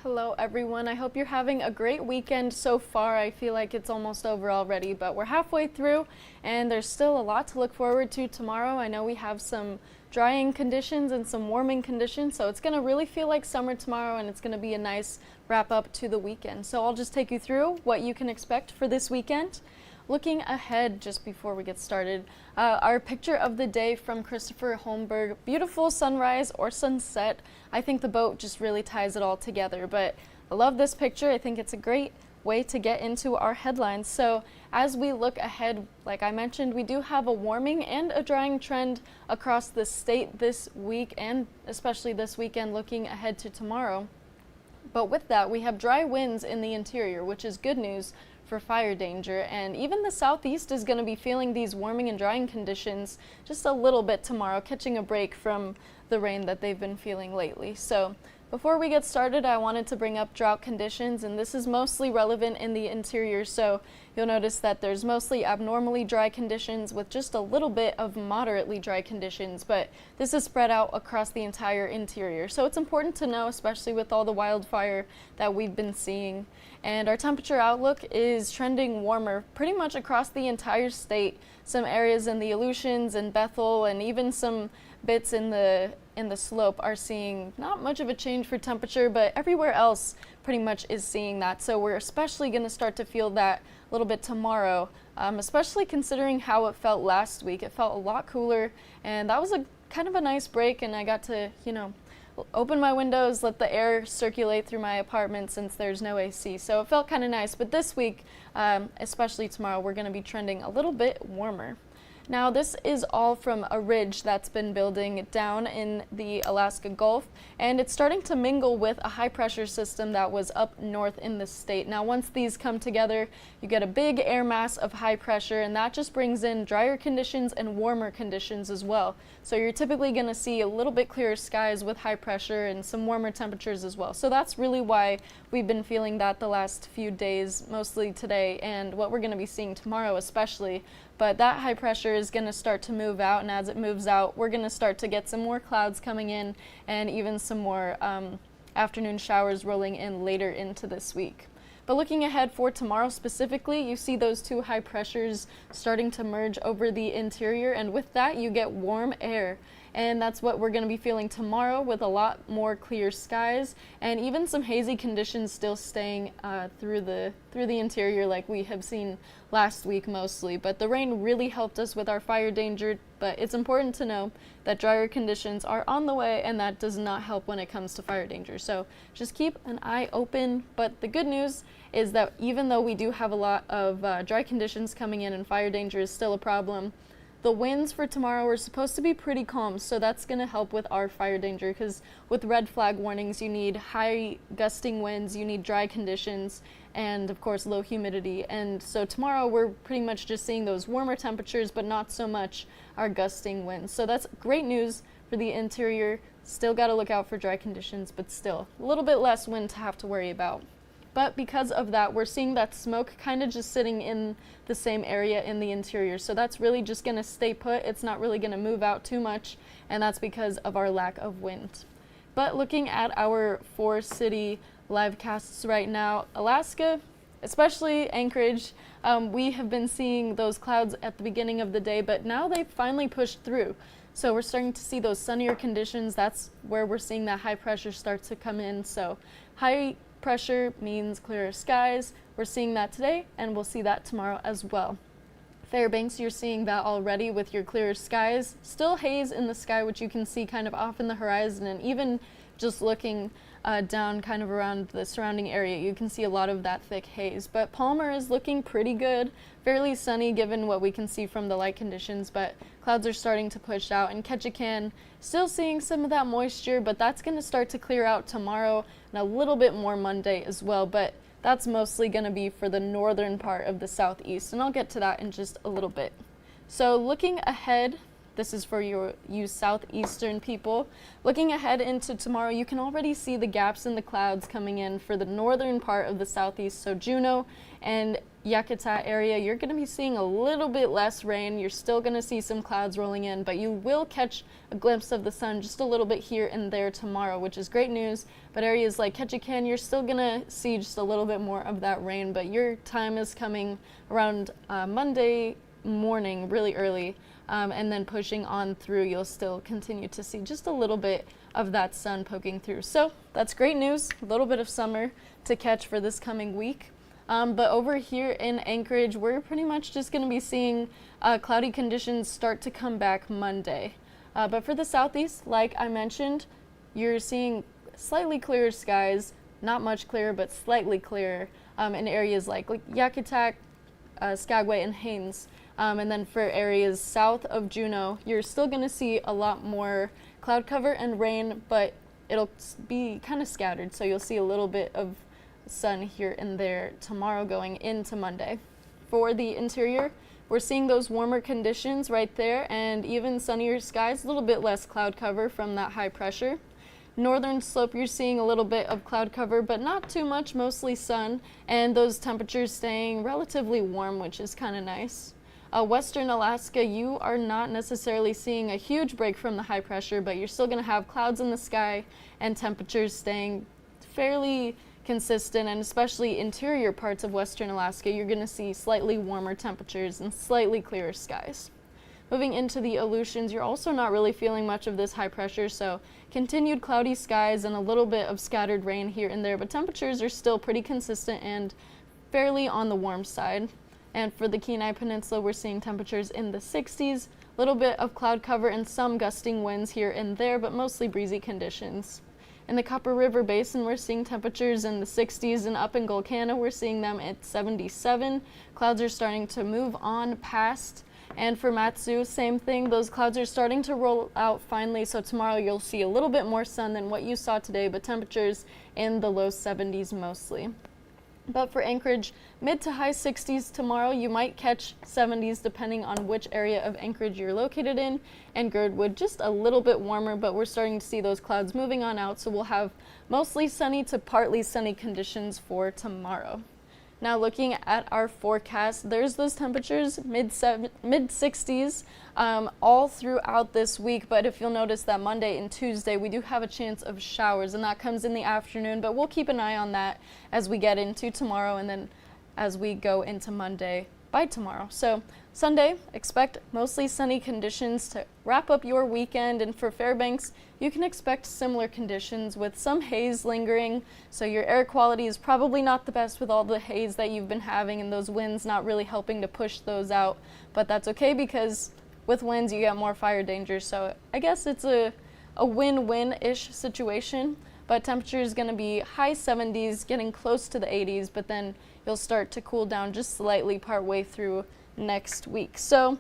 Hello everyone, I hope you're having a great weekend so far. I feel like it's almost over already, but we're halfway through and there's still a lot to look forward to tomorrow. I know we have some drying conditions and some warming conditions, so it's going to really feel like summer tomorrow and it's going to be a nice wrap up to the weekend. So I'll just take you through what you can expect for this weekend. Looking ahead, just before we get started, our picture of the day from Christopher Holmberg, beautiful sunrise or sunset. I think the boat just really ties it all together, but I love this picture. I think it's a great way to get into our headlines. So as we look ahead, like I mentioned, we do have a warming and a drying trend across the state this week and especially this weekend looking ahead to tomorrow. But with that, we have dry winds in the interior, which is good news for fire danger, and even the southeast is going to be feeling these warming and drying conditions just a little bit tomorrow, catching a break from the rain that they've been feeling lately. So before we get started, I wanted to bring up drought conditions, and this is mostly relevant in the interior, so you'll notice that there's mostly abnormally dry conditions with just a little bit of moderately dry conditions, but this is spread out across the entire interior. So it's important to know, especially with all the wildfire that we've been seeing. And our temperature outlook is trending warmer pretty much across the entire state. Some areas in the Aleutians and Bethel and even some bits in the slope are seeing not much of a change for temperature, but everywhere else pretty much is seeing that. So we're especially going to start to feel that a little bit tomorrow, especially considering how it felt last week. It felt a lot cooler, and that was a kind of a nice break, and I got to, open my windows, let the air circulate through my apartment since there's no AC. So it felt kind of nice, but this week, especially tomorrow, we're going to be trending a little bit warmer. Now this is all from a ridge that's been building down in the Alaska Gulf, and it's starting to mingle with a high pressure system that was up north in the state. Now once these come together, you get a big air mass of high pressure, and that just brings in drier conditions and warmer conditions as well. So you're typically going to see a little bit clearer skies with high pressure and some warmer temperatures as well. So that's really why we've been feeling that the last few days, mostly today, and what we're going to be seeing tomorrow especially. But that high pressure is going to start to move out, and as it moves out, we're going to start to get some more clouds coming in and even some more afternoon showers rolling in later into this week. But looking ahead for tomorrow specifically, you see those two high pressures starting to merge over the interior, and with that you get warm air. And that's what we're going to be feeling tomorrow, with a lot more clear skies and even some hazy conditions still staying through the interior like we have seen last week mostly. But the rain really helped us with our fire danger, but it's important to know that drier conditions are on the way, and that does not help when it comes to fire danger. So just keep an eye open. But the good news is that even though we do have a lot of dry conditions coming in and fire danger is still a problem, the winds for tomorrow are supposed to be pretty calm, so that's going to help with our fire danger, because with red flag warnings you need high gusting winds, you need dry conditions, and of course low humidity. And so tomorrow we're pretty much just seeing those warmer temperatures, but not so much our gusting winds. So that's great news for the interior. Still got to look out for dry conditions, but still a little bit less wind to have to worry about. But because of that, we're seeing that smoke kind of just sitting in the same area in the interior. So that's really just going to stay put. It's not really going to move out too much, and that's because of our lack of wind. But looking at our 4-city live casts right now, Alaska, especially Anchorage, we have been seeing those clouds at the beginning of the day, but now they've finally pushed through. So we're starting to see those sunnier conditions. That's where we're seeing that high pressure start to come in. So high pressure means clearer skies. We're seeing that today, and we'll see that tomorrow as well. Fairbanks, you're seeing that already with your clearer skies. Still haze in the sky, which you can see kind of off in the horizon, and even just looking down kind of around the surrounding area, you can see a lot of that thick haze. But Palmer is looking pretty good, fairly sunny given what we can see from the light conditions, but clouds are starting to push out. And Ketchikan, still seeing some of that moisture, but that's going to start to clear out tomorrow and a little bit more Monday as well. But that's mostly going to be for the northern part of the southeast, and I'll get to that in just a little bit. So looking ahead, this is for you southeastern people. Looking ahead into tomorrow, you can already see the gaps in the clouds coming in for the northern part of the southeast, so Juneau and Yakutat area, you're going to be seeing a little bit less rain. You're still going to see some clouds rolling in, but you will catch a glimpse of the sun just a little bit here and there tomorrow, which is great news. But areas like Ketchikan, you're still going to see just a little bit more of that rain, but your time is coming around Monday morning really early, and then pushing on through, you'll still continue to see just a little bit of that sun poking through. So that's great news, a little bit of summer to catch for this coming week. But over here in Anchorage, we're pretty much just going to be seeing cloudy conditions start to come back Monday. But for the southeast, like I mentioned, you're seeing slightly clearer skies, not much clearer, but slightly clearer in areas like Yakutat, Skagway, and Haines. And then for areas south of Juneau, you're still going to see a lot more cloud cover and rain, but it'll be kind of scattered, so you'll see a little bit of sun here and there tomorrow going into Monday. For the interior, we're seeing those warmer conditions right there and even sunnier skies, a little bit less cloud cover from that high pressure. Northern slope, you're seeing a little bit of cloud cover, but not too much, mostly sun, and those temperatures staying relatively warm, which is kind of nice. Western Alaska, you are not necessarily seeing a huge break from the high pressure, but you're still going to have clouds in the sky and temperatures staying fairly consistent, and especially interior parts of Western Alaska, you're going to see slightly warmer temperatures and slightly clearer skies. Moving into the Aleutians, you're also not really feeling much of this high pressure, so continued cloudy skies and a little bit of scattered rain here and there, but temperatures are still pretty consistent and fairly on the warm side. And for the Kenai Peninsula, we're seeing temperatures in the 60s, a little bit of cloud cover and some gusting winds here and there, but mostly breezy conditions. In the Copper River Basin, we're seeing temperatures in the 60s, and up in Golcana, we're seeing them at 77. Clouds are starting to move on past. And for Matsu, same thing. Those clouds are starting to roll out finally, so tomorrow you'll see a little bit more sun than what you saw today, but temperatures in the low 70s mostly. But for Anchorage, mid to high 60s tomorrow. You might catch 70s depending on which area of Anchorage you're located in. And Girdwood, just a little bit warmer, but we're starting to see those clouds moving on out, so we'll have mostly sunny to partly sunny conditions for tomorrow. Now looking at our forecast, there's those temperatures mid 60s all throughout this week, but if you'll notice that Monday and Tuesday we do have a chance of showers, and that comes in the afternoon, but we'll keep an eye on that as we get into tomorrow and then as we go into Monday by tomorrow. So Sunday, expect mostly sunny conditions to wrap up your weekend, and for Fairbanks, you can expect similar conditions with some haze lingering, so your air quality is probably not the best with all the haze that you've been having and those winds not really helping to push those out, but that's okay because with winds you get more fire danger, so I guess it's a win-win-ish situation. But temperature is going to be high 70s, getting close to the 80s, but then you'll start to cool down just slightly partway through next week. So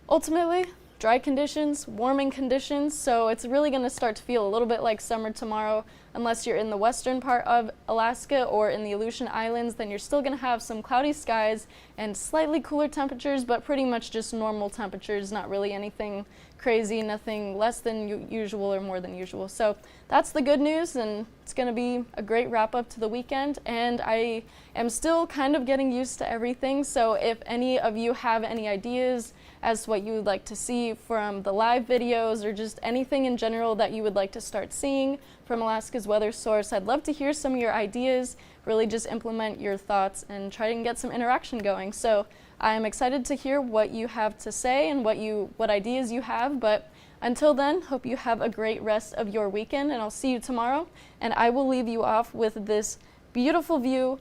ultimately, dry conditions, warming conditions, so it's really going to start to feel a little bit like summer tomorrow. Unless you're in the western part of Alaska or in the Aleutian Islands, then you're still going to have some cloudy skies and slightly cooler temperatures, but pretty much just normal temperatures, not really anything crazy, nothing less than usual or more than usual. So that's the good news, and it's going to be a great wrap up to the weekend, and I am still kind of getting used to everything, so if any of you have any ideas as to what you would like to see from the live videos or just anything in general that you would like to start seeing from Alaska's weather source, I'd love to hear some of your ideas, really just implement your thoughts and try and get some interaction going. So I'm excited to hear what you have to say and what ideas you have, but until then, hope you have a great rest of your weekend, and I'll see you tomorrow, and I will leave you off with this beautiful view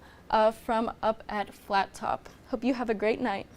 from up at Flat Top. Hope you have a great night.